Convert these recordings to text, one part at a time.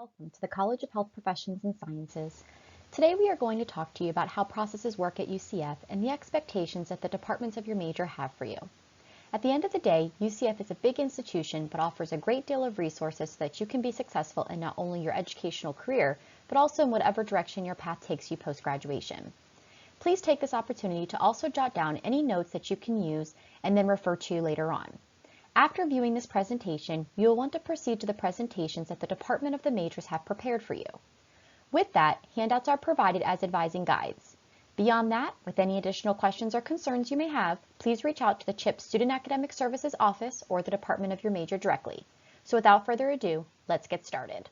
Welcome to the College of Health Professions and Sciences. Today we are going to talk to you about how processes work at UCF and the expectations that the departments of your major have for you. At the end of the day, UCF is a big institution but offers a great deal of resources so that you can be successful in not only your educational career, but also in whatever direction your path takes you post-graduation. Please take this opportunity to also jot down any notes that you can use and then refer to later on. After viewing this presentation, you will want to proceed to the presentations that the Department of the Majors have prepared for you. With that, handouts are provided as advising guides. Beyond that, with any additional questions or concerns you may have, please reach out to the CHPS Student Academic Services Office or the Department of your major directly. So without further ado, let's get started.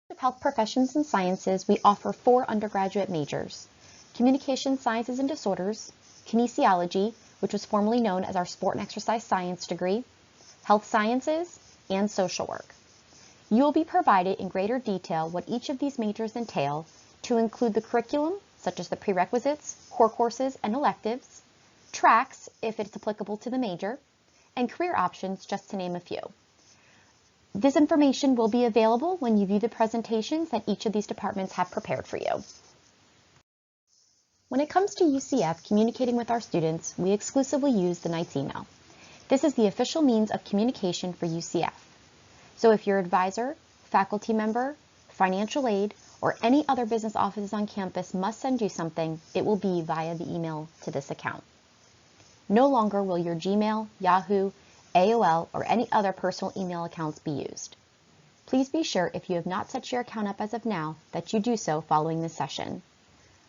In Health Professions and Sciences, we offer 4 undergraduate majors: Communication Sciences and Disorders, Kinesiology, which was formerly known as our Sport and Exercise Science degree, Health Sciences, and Social Work. You will be provided in greater detail what each of these majors entail, to include the curriculum, such as the prerequisites, core courses, and electives, tracks, if it's applicable to the major, and career options, just to name a few. This information will be available when you view the presentations that each of these departments have prepared for you. When it comes to UCF communicating with our students, we exclusively use the Knights email. This is the official means of communication for UCF. So if your advisor, faculty member, financial aid, or any other business offices on campus must send you something, it will be via the email to this account. No longer will your Gmail, Yahoo, AOL, or any other personal email accounts be used. Please be sure, if you have not set your account up as of now, that you do so following this session.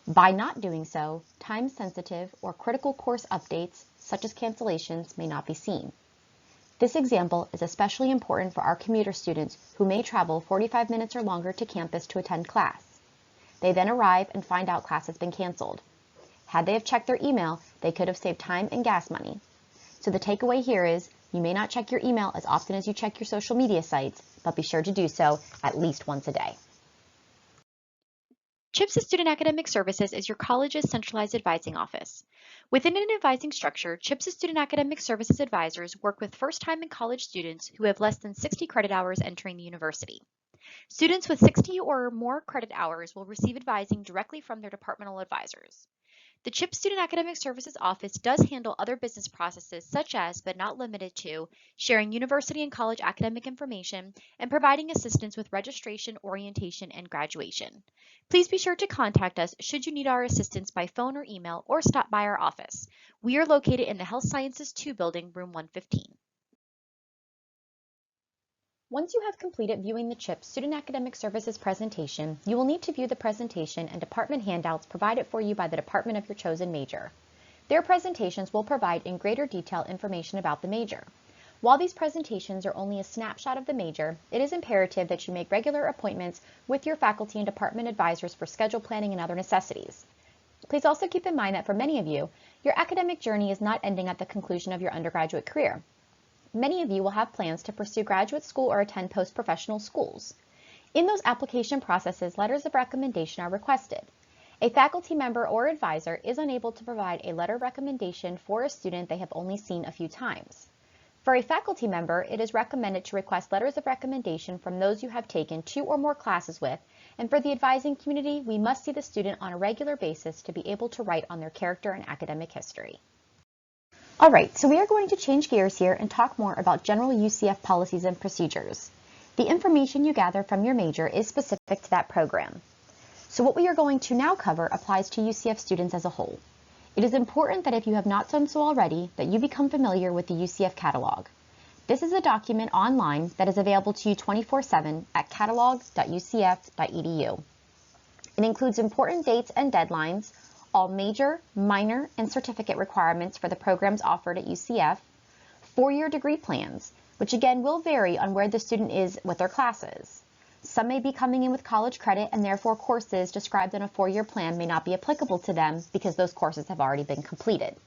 By not doing so, time-sensitive or critical course updates, such as cancellations, may not be seen. This example is especially important for our commuter students who may travel 45 minutes or longer to campus to attend class. They then arrive and find out class has been canceled. Had they have checked their email, they could have saved time and gas money. So the takeaway here is, you may not check your email as often as you check your social media sites, but be sure to do so at least once a day. CHPS Student Academic Services is your college's centralized advising office. Within an advising structure, CHPS Student Academic Services advisors work with first-time and college students who have less than 60 credit hours entering the university. Students with 60 or more credit hours will receive advising directly from their departmental advisors. The CHPS Student Academic Services Office does handle other business processes such as, but not limited to, sharing university and college academic information and providing assistance with registration, orientation, and graduation. Please be sure to contact us should you need our assistance by phone or email, or stop by our office. We are located in the Health Sciences 2 building, room 115. Once you have completed viewing the CHPS Student Academic Services presentation, you will need to view the presentation and department handouts provided for you by the department of your chosen major. Their presentations will provide in greater detail information about the major. While these presentations are only a snapshot of the major, it is imperative that you make regular appointments with your faculty and department advisors for schedule planning and other necessities. Please also keep in mind that for many of you, your academic journey is not ending at the conclusion of your undergraduate career. Many of you will have plans to pursue graduate school or attend post-professional schools. In those application processes, letters of recommendation are requested. A faculty member or advisor is unable to provide a letter of recommendation for a student they have only seen a few times. For a faculty member, it is recommended to request letters of recommendation from those you have taken 2 or more classes with, and for the advising community, we must see the student on a regular basis to be able to write on their character and academic history. All right, so we are going to change gears here and talk more about general UCF policies and procedures. The information you gather from your major is specific to that program. So what we are going to now cover applies to UCF students as a whole. It is important that if you have not done so already, that you become familiar with the UCF catalog. This is a document online that is available to you 24/7 at catalog.ucf.edu. It includes important dates and deadlines, all major, minor, and certificate requirements for the programs offered at UCF, 4-year degree plans, which again will vary on where the student is with their classes. Some may be coming in with college credit, and therefore courses described in a 4-year plan may not be applicable to them because those courses have already been completed.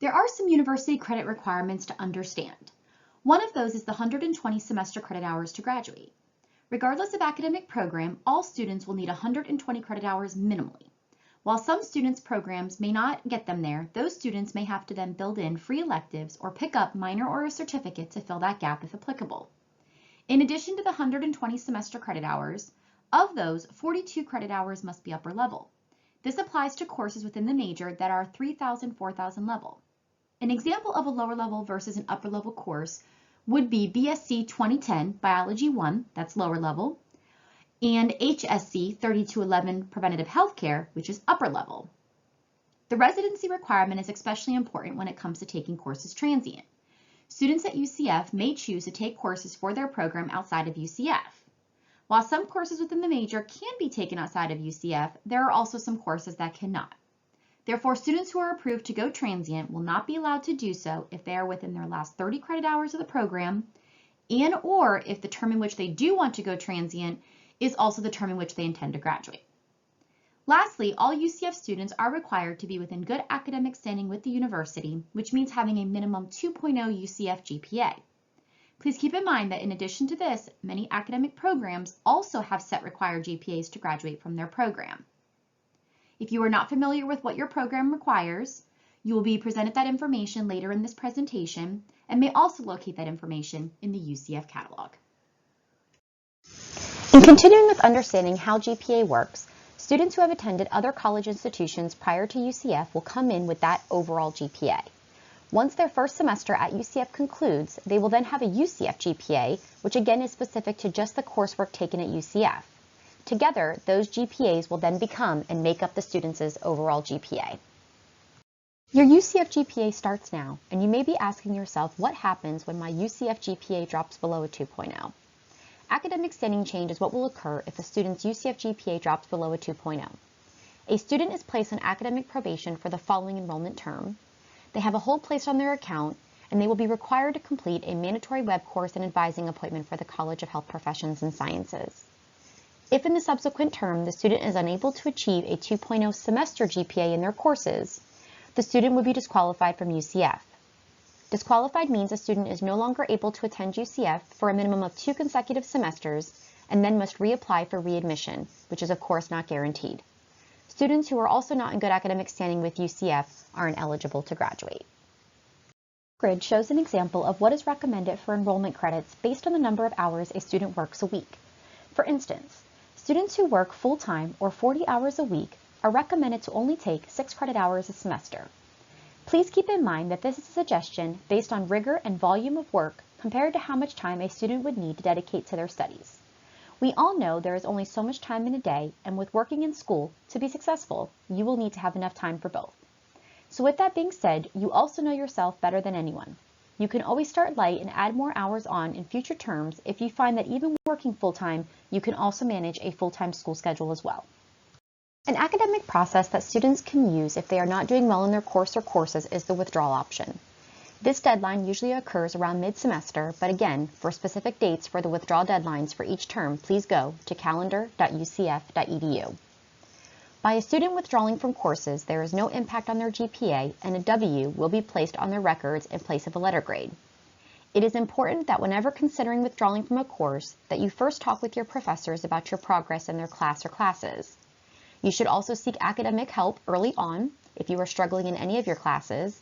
There are some university credit requirements to understand. One of those is the 120 semester credit hours to graduate. Regardless of academic program, all students will need 120 credit hours minimally. While some students' programs may not get them there, those students may have to then build in free electives or pick up minor or a certificate to fill that gap if applicable. In addition to the 120 semester credit hours, of those, 42 credit hours must be upper level. This applies to courses within the major that are 3,000, 4,000 level. An example of a lower level versus an upper level course would be BSc 2010 Biology 1, that's lower level, and HSC 3211 Preventative Healthcare, which is upper level. The residency requirement is especially important when it comes to taking courses transient. Students at UCF may choose to take courses for their program outside of UCF. While some courses within the major can be taken outside of UCF, there are also some courses that cannot. Therefore, students who are approved to go transient will not be allowed to do so if they are within their last 30 credit hours of the program, and or if the term in which they do want to go transient is also the term in which they intend to graduate. Lastly, all UCF students are required to be within good academic standing with the university, which means having a minimum 2.0 UCF GPA. Please keep in mind that in addition to this, many academic programs also have set required GPAs to graduate from their program. If you are not familiar with what your program requires, you will be presented that information later in this presentation and may also locate that information in the UCF catalog. In continuing with understanding how GPA works, students who have attended other college institutions prior to UCF will come in with that overall GPA. Once their first semester at UCF concludes, they will then have a UCF GPA, which again is specific to just the coursework taken at UCF. Together, those GPAs will then become and make up the students' overall GPA. Your UCF GPA starts now, and you may be asking yourself, what happens when my UCF GPA drops below a 2.0? Academic standing change is what will occur if a student's UCF GPA drops below a 2.0. A student is placed on academic probation for the following enrollment term. They have a hold placed on their account, and they will be required to complete a mandatory web course and advising appointment for the College of Health Professions and Sciences. If in the subsequent term the student is unable to achieve a 2.0 semester GPA in their courses, the student would be disqualified from UCF. Disqualified means a student is no longer able to attend UCF for a minimum of 2 consecutive semesters and then must reapply for readmission, which is of course not guaranteed. Students who are also not in good academic standing with UCF are ineligible to graduate. This grid shows an example of what is recommended for enrollment credits based on the number of hours a student works a week. For instance, students who work full-time or 40 hours a week are recommended to only take 6 credit hours a semester. Please keep in mind that this is a suggestion based on rigor and volume of work compared to how much time a student would need to dedicate to their studies. We all know there is only so much time in a day, and with working in school, to be successful, you will need to have enough time for both. So with that being said, you also know yourself better than anyone. You can always start light and add more hours on in future terms if you find that even working full-time, you can also manage a full-time school schedule as well. An academic process that students can use if they are not doing well in their course or courses is the withdrawal option. This deadline usually occurs around mid-semester, but again, for specific dates for the withdrawal deadlines for each term, please go to calendar.ucf.edu. By a student withdrawing from courses, there is no impact on their GPA, and a W will be placed on their records in place of a letter grade. It is important that whenever considering withdrawing from a course, that you first talk with your professors about your progress in their class or classes. You should also seek academic help early on if you are struggling in any of your classes.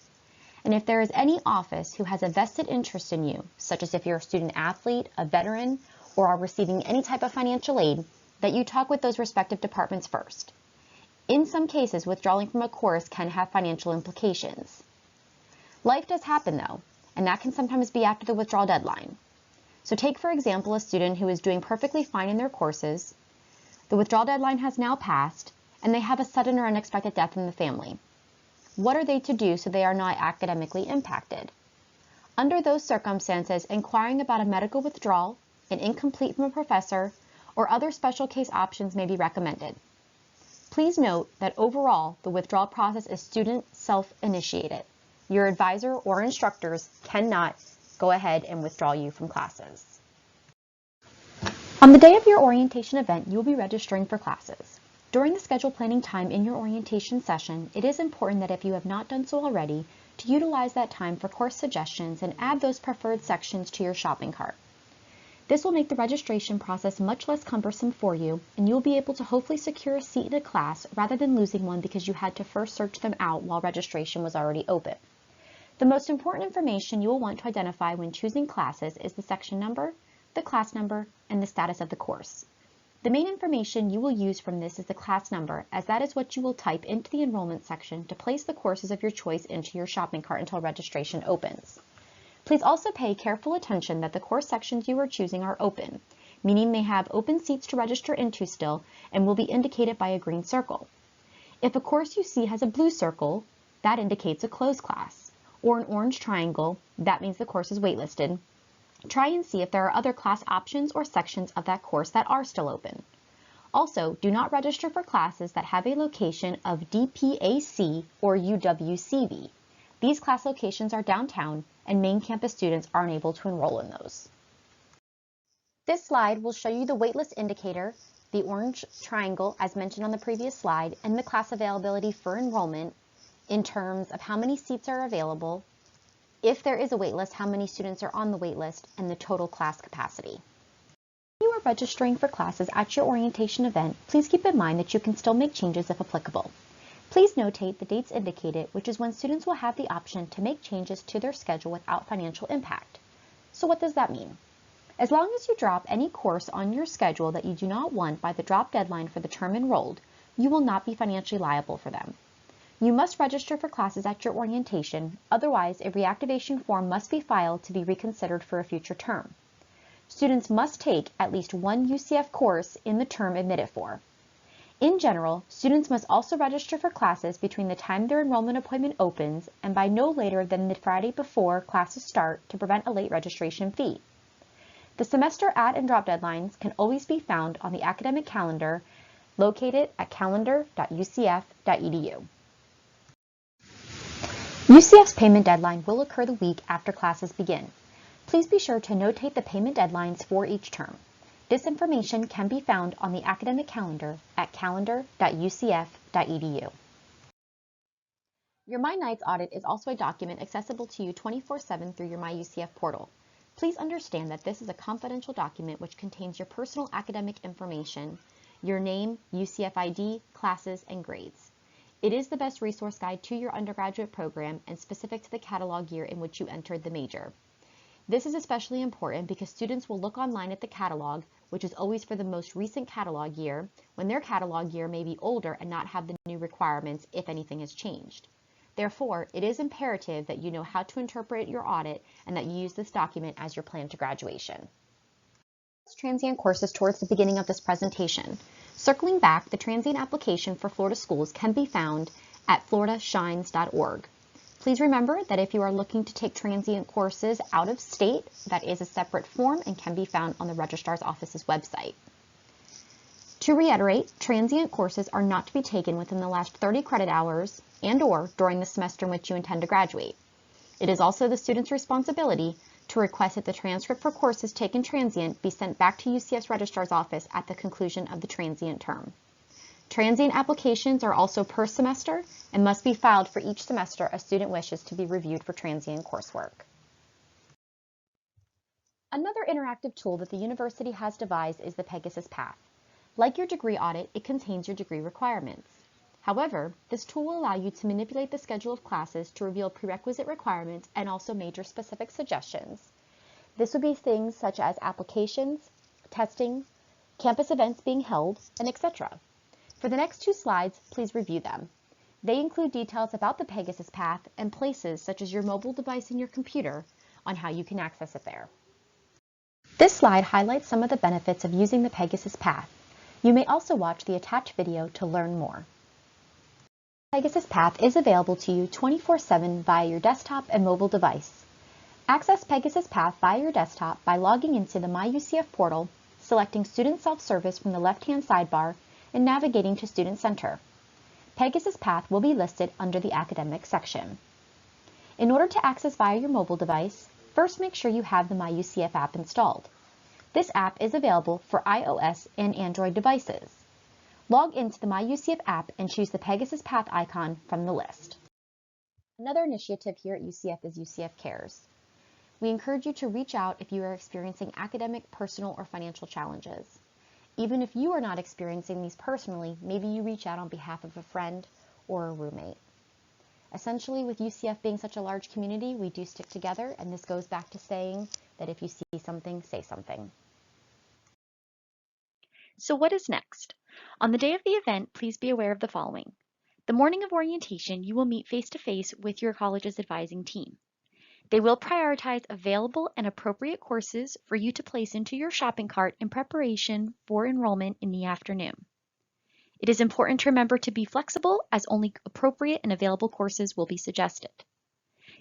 And if there is any office who has a vested interest in you, such as if you're a student athlete, a veteran, or are receiving any type of financial aid, that you talk with those respective departments first. In some cases, withdrawing from a course can have financial implications. Life does happen though, and that can sometimes be after the withdrawal deadline. So take for example a student who is doing perfectly fine in their courses. The withdrawal deadline has now passed, and they have a sudden or unexpected death in the family. What are they to do so they are not academically impacted? Under those circumstances, inquiring about a medical withdrawal, an incomplete from a professor, or other special case options may be recommended. Please note that overall, the withdrawal process is student self-initiated. Your advisor or instructors cannot go ahead and withdraw you from classes. On the day of your orientation event, you will be registering for classes. During the schedule planning time in your orientation session, it is important that if you have not done so already, to utilize that time for course suggestions and add those preferred sections to your shopping cart. This will make the registration process much less cumbersome for you, and you will be able to hopefully secure a seat in a class rather than losing one because you had to first search them out while registration was already open. The most important information you will want to identify when choosing classes is the section number, the class number, and the status of the course. The main information you will use from this is the class number, as that is what you will type into the enrollment section to place the courses of your choice into your shopping cart until registration opens. Please also pay careful attention that the course sections you are choosing are open, meaning they have open seats to register into still and will be indicated by a green circle. If a course you see has a blue circle, that indicates a closed class, or an orange triangle, that means the course is waitlisted. Try and see if there are other class options or sections of that course that are still open. Also, do not register for classes that have a location of DPAC or UWCV. These class locations are downtown, and main campus students aren't able to enroll in those. This slide will show you the waitlist indicator, the orange triangle as mentioned on the previous slide, and the class availability for enrollment in terms of how many seats are available, if there is a waitlist, how many students are on the waitlist, and the total class capacity. When you are registering for classes at your orientation event, please keep in mind that you can still make changes if applicable. Please notate the dates indicated, which is when students will have the option to make changes to their schedule without financial impact. So what does that mean? As long as you drop any course on your schedule that you do not want by the drop deadline for the term enrolled, you will not be financially liable for them. You must register for classes at your orientation, otherwise a reactivation form must be filed to be reconsidered for a future term. Students must take at least one UCF course in the term admitted for. In general, students must also register for classes between the time their enrollment appointment opens and by no later than the Friday before classes start to prevent a late registration fee. The semester add and drop deadlines can always be found on the academic calendar located at calendar.ucf.edu. UCF's payment deadline will occur the week after classes begin. Please be sure to notate the payment deadlines for each term. This information can be found on the academic calendar at calendar.ucf.edu. Your My Nights audit is also a document accessible to you 24/7 through your MyUCF portal. Please understand that this is a confidential document which contains your personal academic information, your name, UCF ID, classes, and grades. It is the best resource guide to your undergraduate program and specific to the catalog year in which you entered the major. This is especially important because students will look online at the catalog, which is always for the most recent catalog year, when their catalog year may be older and not have the new requirements if anything has changed. Therefore, it is imperative that you know how to interpret your audit and that you use this document as your plan to graduation. Transient courses towards the beginning of this presentation. Circling back, the transient application for Florida schools can be found at floridashines.org. Please remember that if you are looking to take transient courses out of state, that is a separate form and can be found on the Registrar's Office's website. To reiterate, transient courses are not to be taken within the last 30 credit hours and/or during the semester in which you intend to graduate. It is also the student's responsibility to request that the transcript for courses taken transient be sent back to UCF's Registrar's Office at the conclusion of the transient term. Transient applications are also per semester and must be filed for each semester a student wishes to be reviewed for transient coursework. Another interactive tool that the university has devised is the Pegasus Path. Like your degree audit, it contains your degree requirements. However, this tool will allow you to manipulate the schedule of classes to reveal prerequisite requirements and also major specific suggestions. This would be things such as applications, testing, campus events being held, and etc. For the next two slides, please review them. They include details about the Pegasus Path and places such as your mobile device and your computer on how you can access it there. This slide highlights some of the benefits of using the Pegasus Path. You may also watch the attached video to learn more. Pegasus Path is available to you 24/7 via your desktop and mobile device. Access Pegasus Path via your desktop by logging into the MyUCF portal, selecting Student Self-Service from the left-hand sidebar, and navigating to Student Center. Pegasus Path will be listed under the Academic section. In order to access via your mobile device, first make sure you have the MyUCF app installed. This app is available for iOS and Android devices. Log into the MyUCF app and choose the Pegasus Path icon from the list. Another initiative here at UCF is UCF Cares. We encourage you to reach out if you are experiencing academic, personal, or financial challenges. Even if you are not experiencing these personally, maybe you reach out on behalf of a friend or a roommate. Essentially, with UCF being such a large community, we do stick together, and this goes back to saying that if you see something, say something. So what is next? On the day of the event, please be aware of the following. The morning of orientation, you will meet face-to-face with your college's advising team. They will prioritize available and appropriate courses for you to place into your shopping cart in preparation for enrollment in the afternoon. It is important to remember to be flexible as only appropriate and available courses will be suggested.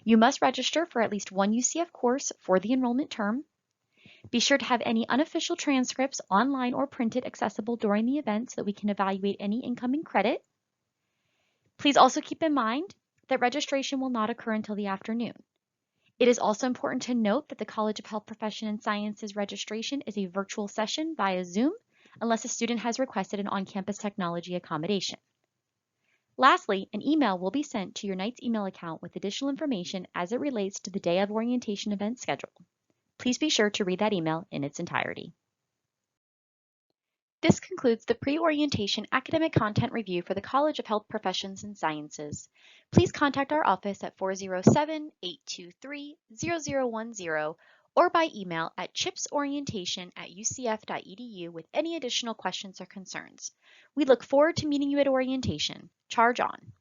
You must register for at least one UCF course for the enrollment term. Be sure to have any unofficial transcripts online or printed accessible during the event so that we can evaluate any incoming credit. Please also keep in mind that registration will not occur until the afternoon. It is also important to note that the College of Health Profession and Sciences registration is a virtual session via Zoom unless a student has requested an on-campus technology accommodation. Lastly, an email will be sent to your Knights email account with additional information as it relates to the day of orientation event schedule. Please be sure to read that email in its entirety. This concludes the pre-orientation academic content review for the College of Health Professions and Sciences. Please contact our office at 407-823-0010 or by email at chipsorientation@ucf.edu with any additional questions or concerns. We look forward to meeting you at orientation. Charge on!